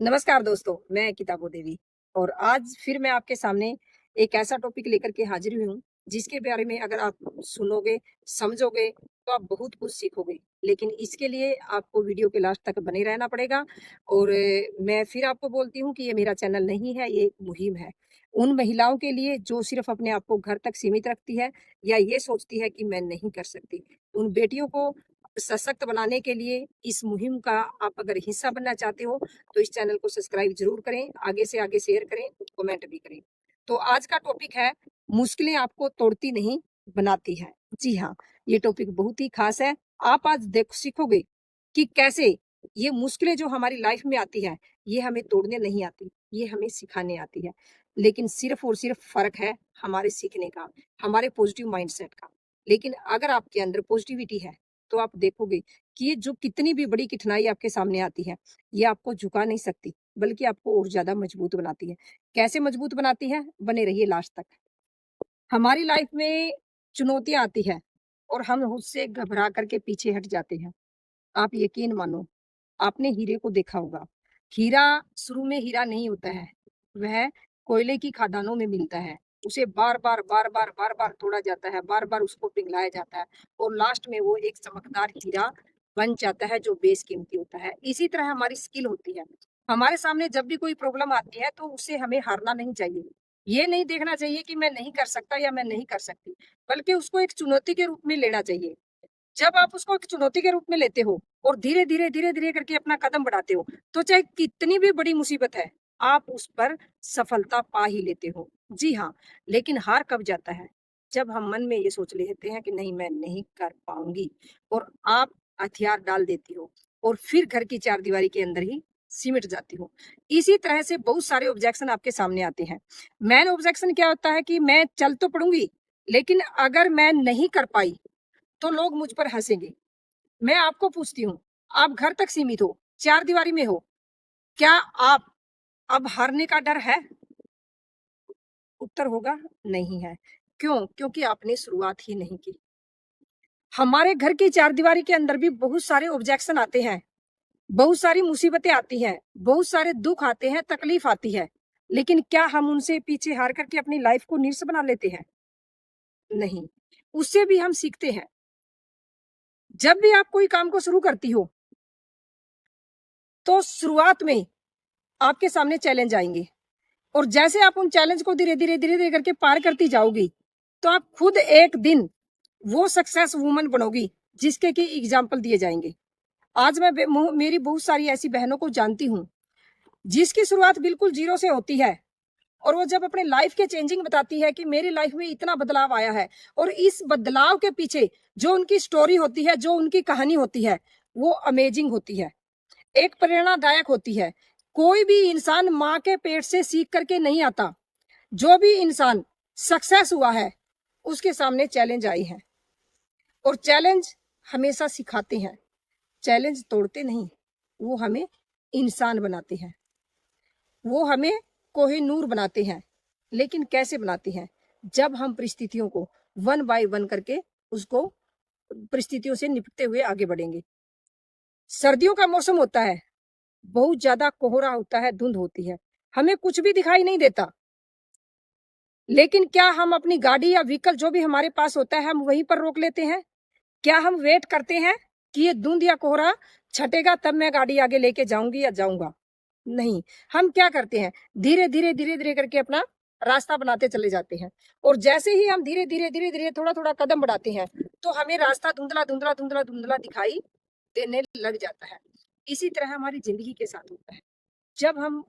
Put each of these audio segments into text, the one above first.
नमस्कार दोस्तों, मैं किताबो देवी और आज फिर मैं आपके सामने एक ऐसा टॉपिक लेकर के हाजिर हुई हूँ, जिसके बारे में अगर आप सुनोगे, समझोगे, तो आप बहुत कुछ सीखोगे। लेकिन इसके लिए आपको वीडियो के लास्ट तक बने रहना पड़ेगा और मैं फिर आपको बोलती हूँ कि ये मेरा चैनल नहीं है, ये एक मुहिम है। उन महिलाओं के लिए जो सिर्फ़ अपने आप को घर तक सीमित रखती है या ये सोचती है कि मैं नहीं कर सकती। उन बेटियों को सशक्त बनाने के लिए इस मुहिम का आप अगर हिस्सा बनना चाहते हो, तो इस चैनल को सब्सक्राइब ज़रूर करें, आगे से आगे शेयर करें, कमेंट भी करें। तो आज का टॉपिक है, मुश्किलें आपको तोड़ती नहीं, बनाती हैं। जी हाँ, ये टॉपिक बहुत ही ख़ास है। आप आज देख सीखोगे कि कैसे ये मुश्किलें जो हमारी लाइफ़ में आती हैं, ये हमें तोड़ने नहीं आती, ये हमें सिखाने आती है। लेकिन सिर्फ़ और सिर्फ़ फ़र्क है हमारे सीखने का, हमारे पॉज़िटिव माइंडसेट का। लेकिन अगर आपके अंदर पॉज़िटिविटी है, तो आप देखोगे कि ये जो कितनी भी बड़ी कठिनाई आपके सामने आती है, ये आपको झुका नहीं सकती, बल्कि आपको और ज़्यादा मजबूत बनाती है। कैसे मजबूत बनाती है? बने रहिए लास्ट तक। हमारी लाइफ में चुनौतियाँ आती हैं और हम उससे घबरा करके पीछे हट जाते हैं। आप यकीन मानो, आपने हीरे को देखा होगा। हीरा शुरू में हीरा नहीं होता है, वह कोयले की खदानों में मिलता है। उसे बार-बार, बार-बार, बार-बार तोड़ा जाता है, बार-बार उसको पिघलाया जाता है और लास्ट में वो एक चमकदार हीरा बन जाता है जो बेशकीमती होता है। इसी तरह हमारी स्किल होती है। हमारे सामने जब भी कोई प्रॉब्लम आती है तो उससे हमें हारना नहीं चाहिए। ये नहीं देखना चाहिए कि मैं नहीं कर सकता या मैं नहीं कर सकती, बल्कि उसको एक चुनौती के रूप में लेना चाहिए। जब आप उसको एक चुनौती के रूप में लेते हो और धीरे-धीरे, धीरे-धीरे करके अपना कदम बढ़ाते हो, तो चाहे कितनी भी बड़ी मुसीबत है, आप उस पर सफलता पा ही लेते हो। जी हाँ, लेकिन हार कब जाता है? जब हम मन में ये सोच लेते हैं कि नहीं मैं नहीं कर पाऊँगी और आप हथियार डाल देती हो और फिर घर की चारदीवारी के अंदर ही सिमट जाती हो। इसी तरह से बहुत सारे ऑब्जेक्शन आपके सामने आते हैं। मेन ऑब्जेक्शन क्या होता है कि मैं चल तो पड़ूँगी, लेकिन अगर मैं नहीं कर पाई तो लोग मुझ पर हँसेंगे। मैं आपको पूछती हूँ, आप घर तक सीमित हो, चारदीवारी में हो, क्या आप अब हारने का डर है? उत्तर होगा नहीं है। क्यों? क्योंकि आपने शुरुआत ही नहीं की। हमारे घर की चारदीवारी के अंदर भी बहुत सारे ऑब्जेक्शन आते हैं, बहुत सारी मुसीबतें आती हैं, बहुत सारे दुःख आते हैं, तकलीफ आती है। लेकिन क्या हम उनसे पीछे हार करके अपनी लाइफ को नीरस बना लेते हैं? नहीं, उससे भी हम सीखते हैं। जब भी आप कोई काम को शुरू करती हो, तो शुरुआत में आपके सामने चैलेंज आएँगे और जैसे आप उन चैलेंज को धीरे-धीरे, धीरे-धीरे करके पार करती जाओगी, तो आप खुद एक दिन वो सक्सेस वुमन बनोगी, जिसके कि एग्ज़ाम्पल दिए जाएँगे। आज मैं मेरी बहुत सारी ऐसी बहनों को जानती हूँ, जिसकी शुरुआत बिल्कुल ज़ीरो से होती है और वो जब अपने लाइफ़ के चेंजिंग बताती है कि मेरी लाइफ़ में इतना बदलाव आया है और इस बदलाव के पीछे जो उनकी स्टोरी होती है, जो उनकी कहानी होती है, वो अमेज़िंग होती है। एक प्रेरणादायक होती है। कोई भी इंसान माँ के पेट से सीख करके नहीं आता। जो भी इंसान सक्सेस हुआ है, उसके सामने चैलेंज आई है और चैलेंज हमेशा सिखाते हैं। चैलेंज तोड़ते नहीं, वो हमें इंसान बनाते हैं। वो हमें कोहिनूर बनाते हैं। लेकिन कैसे बनाते हैं? जब हम परिस्थितियों को वन बाय वन करके उसको परिस्थितियों से निपटते हुए आगे बढ़ेंगे। सर्दियों का मौसम होता है, बहुत ज़्यादा कोहरा होता है, धुंध होती है। हमें कुछ भी दिखाई नहीं देता। लेकिन क्या हम अपनी गाड़ी या व्हीकल जो भी हमारे पास होता है, हम वहीं पर रोक लेते हैं? क्या हम वेट करते हैं कि ये धुंध या कोहरा छटेगा तब मैं गाड़ी आगे लेके जाऊँगी या जाऊँगा? नहीं, हम क्या करते हैं? धीरे-धीरे, धीरे-धीरे करके अपना रास्ता बनाते चले जाते हैं और जैसे ही हम धीरे-धीरे, धीरे-धीरे, थोड़ा-थोड़ा कदम बढ़ाते हैं, तो हमें रास्ता धुंधला, धुंधला, धुंधला, धुंधला दिखाई देने लग जाता है। इसी तरह हमारी ज़िंदगी के साथ होता है। जब हम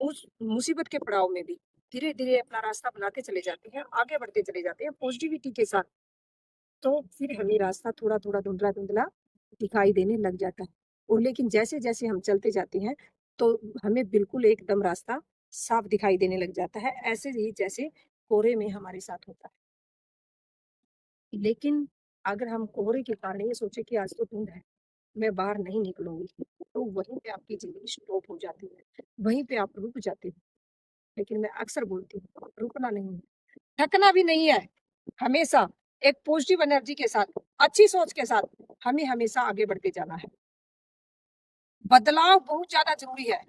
उस मुसीबत के पड़ाव में भी धीरे-धीरे अपना रास्ता बनाते चले जाते हैं, आगे बढ़ते चले जाते हैं पॉजिटिविटी के साथ, तो फिर हमें रास्ता थोड़ा-थोड़ा, धुंधला-धुंधला दिखाई देने लग जाता है। और लेकिन जैसे-जैसे हम चलते जाते हैं, तो हमें बिल्कुल एकदम रास्ता साफ दिखाई देने लग जाता है, ऐसे ही जैसे कोहरे में हमारे साथ होता है। लेकिन अगर हम कोहरे के कारण ये सोचे कि आज तो धुंध है, मैं बाहर नहीं निकलूँगी, तो वहीं पे आपकी ज़िंदगी स्टॉप हो जाती है, वहीं पे आप रुक जाते हो। लेकिन मैं अक्सर बोलती हूँ, रुकना नहीं है, थकना भी नहीं है। हमेशा एक पॉजिटिव एनर्जी के साथ, अच्छी सोच के साथ हमें हमेशा आगे बढ़ते जाना है। बदलाव बहुत ज़्यादा ज़रूरी है।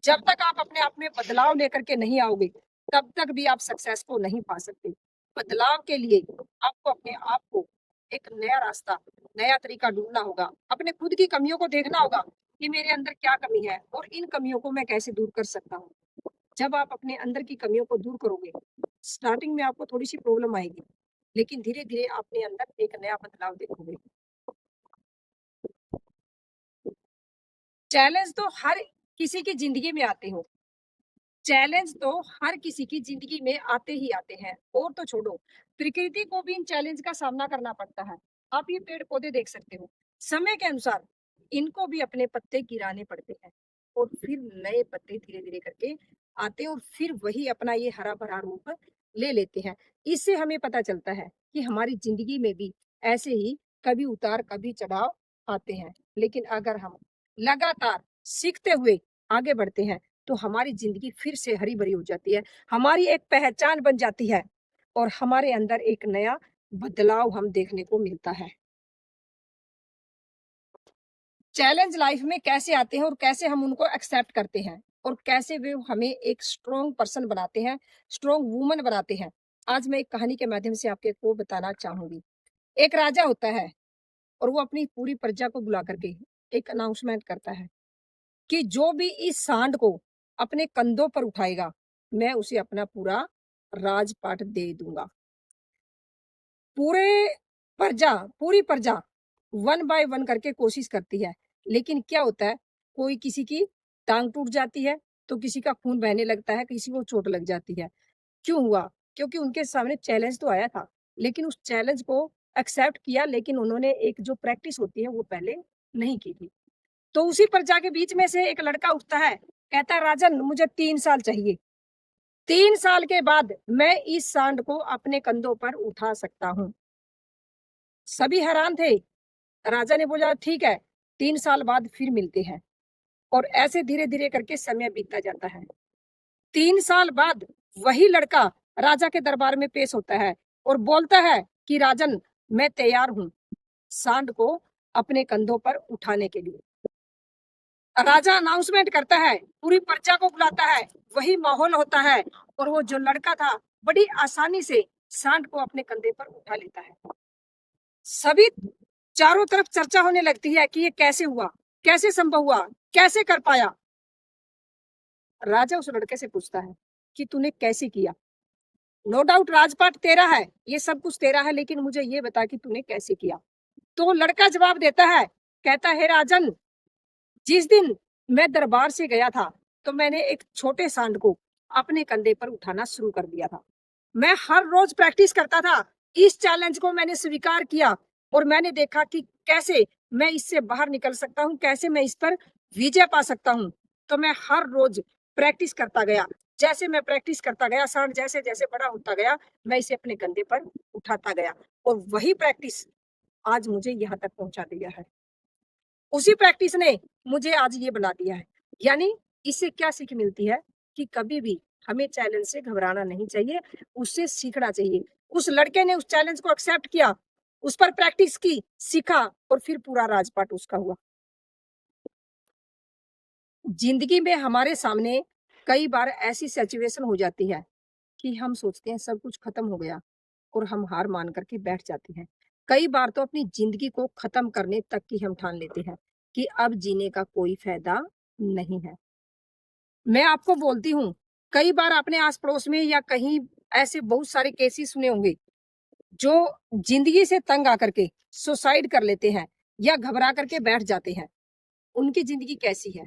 जब तक आप अपने आप में बदलाव लेकर के नहीं आओगे, तब तक भी आप सक्सेस को नहीं पा सकते। बदलाव के लिए आपको अपने आप को एक नया रास्ता, नया तरीका ढूँढना होगा। अपने खुद की कमियों को देखना होगा कि मेरे अंदर क्या कमी है और इन कमियों को मैं कैसे दूर कर सकता हूँ। जब आप अपने अंदर की कमियों को दूर करोगे, स्टार्टिंग में आपको थोड़ी-सी प्रॉब्लम आएगी, लेकिन धीरे-धीरे अपने अंदर एक नया बदलाव देखोगे। चैलेंज तो हर किसी की ज़िंदगी में आते हो। चैलेंज तो हर किसी की ज़िंदगी में आते ही आते हैं, और तो छोड़ो, प्रकृति को भी इन चैलेंज का सामना करना पड़ता है। आप ये पेड़-पौधे देख सकते हो, समय के अनुसार इनको भी अपने पत्ते गिराने पड़ते हैं और फिर नए पत्ते धीरे-धीरे करके आते हैं और फिर वही अपना ये हरा-भरा रूप ले लेते हैं। इससे हमें पता चलता है कि हमारी ज़िंदगी में भी ऐसे ही कभी उतार, कभी चढ़ाव आते हैं। लेकिन अगर हम लगातार सीखते हुए आगे बढ़ते हैं, तो हमारी ज़िंदगी फिर से हरी-भरी हो जाती है। हमारी एक पहचान बन जाती है और हमारे अंदर एक नया बदलाव हम देखने को मिलता है। चैलेंज लाइफ में कैसे आते हैं और कैसे हम उनको एक्सेप्ट करते हैं और कैसे वे हमें एक स्ट्रॉन्ग पर्सन बनाते हैं, स्ट्रॉन्ग वुमन बनाते हैं। आज मैं एक कहानी के माध्यम से आपके को बताना चाहूँगी। एक राजा होता है और वो अपनी पूरी प्रजा को बुला करके एक अनाउंसमेंट करता है कि जो भी इस सांड को अपने कंधों पर उठाएगा, मैं उसे अपना पूरा राजपाट दे दूँगा। पूरे पूरी प्रजा वन बाय वन करके कोशिश करती है, लेकिन क्या होता है, कोई किसी की टाँग टूट जाती है, तो किसी का खून बहने लगता है, किसी को चोट लग जाती है। क्यों हुआ? क्योंकि उनके सामने चैलेंज तो आया था, लेकिन उस चैलेंज को एक्सेप्ट किया, लेकिन उन्होंने एक जो प्रैक्टिस होती है, वो पहले नहीं की थी। तो उसी प्रजा के बीच में से एक लड़का उठता है, कहता है, "राजन, मुझे 3 साल चाहिए। 3 साल के बाद मैं इस सांड को अपने कंधों पर उठा सकता हूँ।" सभी हैरान थे। राजा ने बोला, "ठीक है, 3 साल बाद फिर मिलते हैं।" और ऐसे धीरे-धीरे करके समय बीतता जाता है। 3 साल बाद वही लड़का राजा के दरबार में पेश होता है और बोलता है कि राजन, मैं तैयार हूँ सांड को अपने कंधों पर उठाने के लिए। राजा अनाउंसमेंट करता है, पूरी प्रजा को बुलाता है, वही माहौल होता है और वो जो लड़का था, बड़ी आसानी से सांड को अपने कंधे पर उठा लेता है। सभी चारों तरफ चर्चा होने लगती है कि ये कैसे हुआ? कैसे संभव हुआ? कैसे कर पाया? राजा उस लड़के से पूछता है कि तूने कैसे किया? नो डाउट राजपाट तेरा है, ये सब कुछ तेरा है, लेकिन मुझे ये बता कि तूने कैसे किया? तो लड़का जवाब देता है, कहता है, राजन, जिस दिन मैं दरबार से गया था, तो मैंने एक छोटे सांड को अपने कंधे पर उठाना शुरू कर दिया था। मैं हर रोज प्रैक्टिस करता था। इस चैलेंज को मैंने स्वीकार किया और मैंने देखा कि कैसे मैं इससे बाहर निकल सकता हूँ, कैसे मैं इस पर विजय पा सकता हूँ। तो मैं हर रोज प्रैक्टिस करता गया। जैसे मैं प्रैक्टिस करता गया, सांड जैसे-जैसे बड़ा होता गया, मैं इसे अपने कंधे पर उठाता गया और वही प्रैक्टिस आज मुझे यहाँ तक पहुँचा दिया है। उसी प्रैक्टिस ने मुझे आज ये बना दिया है। यानी इससे क्या सीख मिलती है कि कभी भी हमें चैलेंज से घबराना नहीं चाहिए, उससे सीखना चाहिए। उस लड़के ने उस चैलेंज को एक्सेप्ट किया, उस पर प्रैक्टिस की, सीखा और फिर पूरा राजपाट उसका हुआ। ज़िंदगी में हमारे सामने कई बार ऐसी सिचुएशन हो जाती है कि हम सोचते हैं सब कुछ खत्म हो गया और हम हार मान कर के बैठ जाते हैं। कई बार तो अपनी ज़िंदगी को खत्म करने तक की हम ठान लेते हैं कि अब जीने का कोई फ़ायदा नहीं है। मैं आपको बोलती हूँ, कई बार अपने आस-पड़ोस में या कहीं ऐसे बहुत सारे केसेस सुने होंगे, जो ज़िंदगी से तंग आकर के सुसाइड कर लेते हैं या घबरा करके बैठ जाते हैं। उनकी ज़िंदगी कैसी है?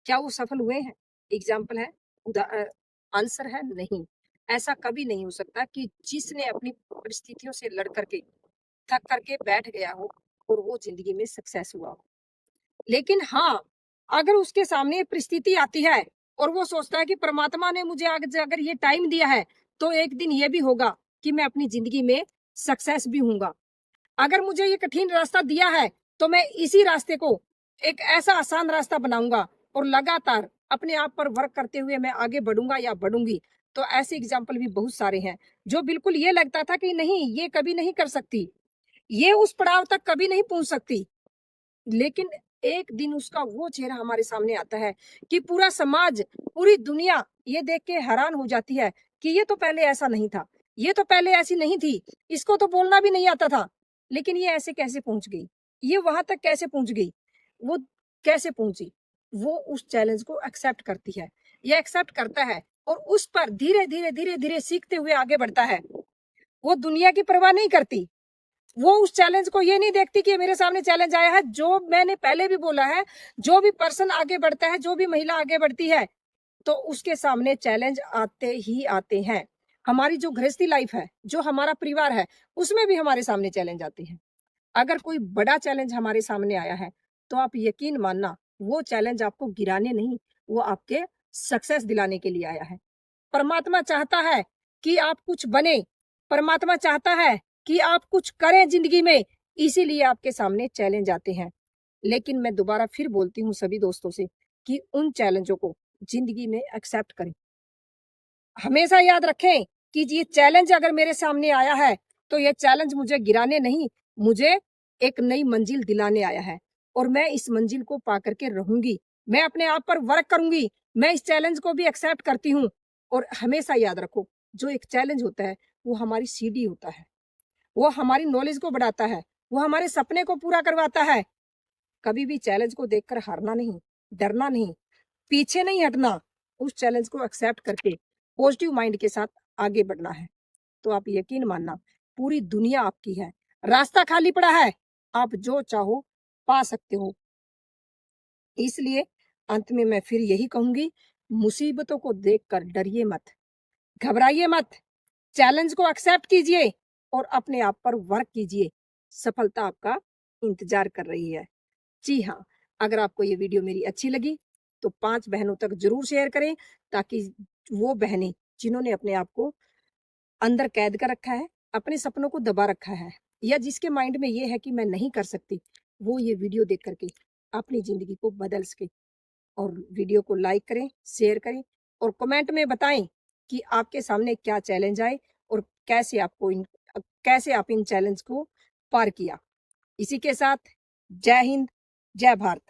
क्या वो सफल हुए हैं? एग्ज़ाम्पल है, आंसर है नहीं। ऐसा कभी नहीं हो सकता कि जिसने अपनी परिस्थितियों से लड़ कर के, थक कर के बैठ गया हो और वो ज़िंदगी में सक्सेस हुआ हो। लेकिन हाँ, अगर उसके सामने ये परिस्थिति आती है और वो सोचता है कि परमात्मा ने मुझे आज अगर ये टाइम दिया है, तो एक दिन ये भी होगा कि मैं अपनी ज़िंदगी में सक्सेस भी हूँगा। अगर मुझे ये कठिन रास्ता दिया है, तो मैं इसी रास्ते को एक ऐसा आसान रास्ता बनाऊँगा और लगातार अपने आप पर वर्क करते हुए मैं आगे बढ़ूँगा या बढ़ूँगी। तो ऐसे एग्ज़ाम्पल भी बहुत सारे हैं, जो बिल्कुल ये लगता था कि नहीं, ये कभी नहीं कर सकती, ये उस पड़ाव तक कभी नहीं पहुँच सकती। लेकिन एक दिन उसका वो चेहरा हमारे सामने आता है कि पूरा समाज, पूरी दुनिया ये देख के हैरान हो जाती है कि ये तो पहले ऐसा नहीं था, ये तो पहले ऐसी नहीं थी, इसको तो बोलना भी नहीं आता था, लेकिन ये ऐसे कैसे पहुंच गई, ये वहां तक कैसे पहुंच गई, वो कैसे पहुंची। वो उस चैलेंज को एक्सेप्ट करती है, ये एक्सेप्ट करता है और उस पर धीरे धीरे धीरे धीरे सीखते हुए आगे बढ़ता है। वो दुनिया की परवाह नहीं करती, वो उस चैलेंज को ये नहीं देखती कि मेरे सामने चैलेंज आया है। जो मैंने पहले भी बोला है, जो भी पर्सन आगे बढ़ता है, जो भी महिला आगे बढ़ती है, तो उसके सामने चैलेंज आते ही आते हैं। हमारी जो गृहस्थी लाइफ है, जो हमारा परिवार है, उसमें भी हमारे सामने चैलेंज आते हैं। अगर कोई बड़ा चैलेंज हमारे सामने आया है, तो आप यकीन मानना वो चैलेंज आपको गिराने नहीं, वो आपके सक्सेस दिलाने के लिए आया है। परमात्मा चाहता है कि आप कुछ बने, परमात्मा चाहता है कि आप कुछ करें जिंदगी में, इसीलिए आपके सामने चैलेंज आते हैं। लेकिन मैं दोबारा फिर बोलती हूँ सभी दोस्तों से कि उन चैलेंजों को जिंदगी में एक्सेप्ट करें। हमेशा याद रखें कि ये चैलेंज अगर मेरे सामने आया है, तो ये चैलेंज मुझे गिराने नहीं, मुझे एक नई मंजिल दिलाने आया है और मैं इस मंजिल को पा करके रहूंगी। मैं अपने आप पर वर्क करूंगी। मैं इस चैलेंज को भी एक्सेप्ट करती हूँ। और हमेशा याद रखो, जो एक चैलेंज होता है, वो हमारी सीढ़ी होता है, वो हमारी नॉलेज को बढ़ाता है, वो हमारे सपने को पूरा करवाता है। कभी भी चैलेंज को देखकर हारना नहीं, डरना नहीं, पीछे नहीं हटना, उस चैलेंज को एक्सेप्ट करके पॉजिटिव माइंड के साथ आगे बढ़ना है। तो आप यकीन मानना, पूरी दुनिया आपकी है, रास्ता खाली पड़ा है, आप जो चाहो पा सकते हो। इसलिए अंत में मैं फिर यही कहूंगी, मुसीबतों को देखकर डरिए मत, घबराइए मत, चैलेंज को एक्सेप्ट कीजिए और अपने आप पर वर्क कीजिए। सफलता आपका इंतजार कर रही है। जी हाँ, अगर आपको ये वीडियो मेरी अच्छी लगी तो 5 बहनों तक जरूर शेयर करें, ताकि वो बहनें जिन्होंने अपने आप को अंदर कैद कर रखा है, अपने सपनों को दबा रखा है, या जिसके माइंड में ये है कि मैं नहीं कर सकती, वो ये वीडियो देख करके अपनी जिंदगी को बदल सके। और वीडियो को लाइक करें, शेयर करें और कमेंट में बताएं कि आपके सामने क्या चैलेंज आए और कैसे आप इन चैलेंज को पार किया। इसी के साथ जय हिंद, जय भारत।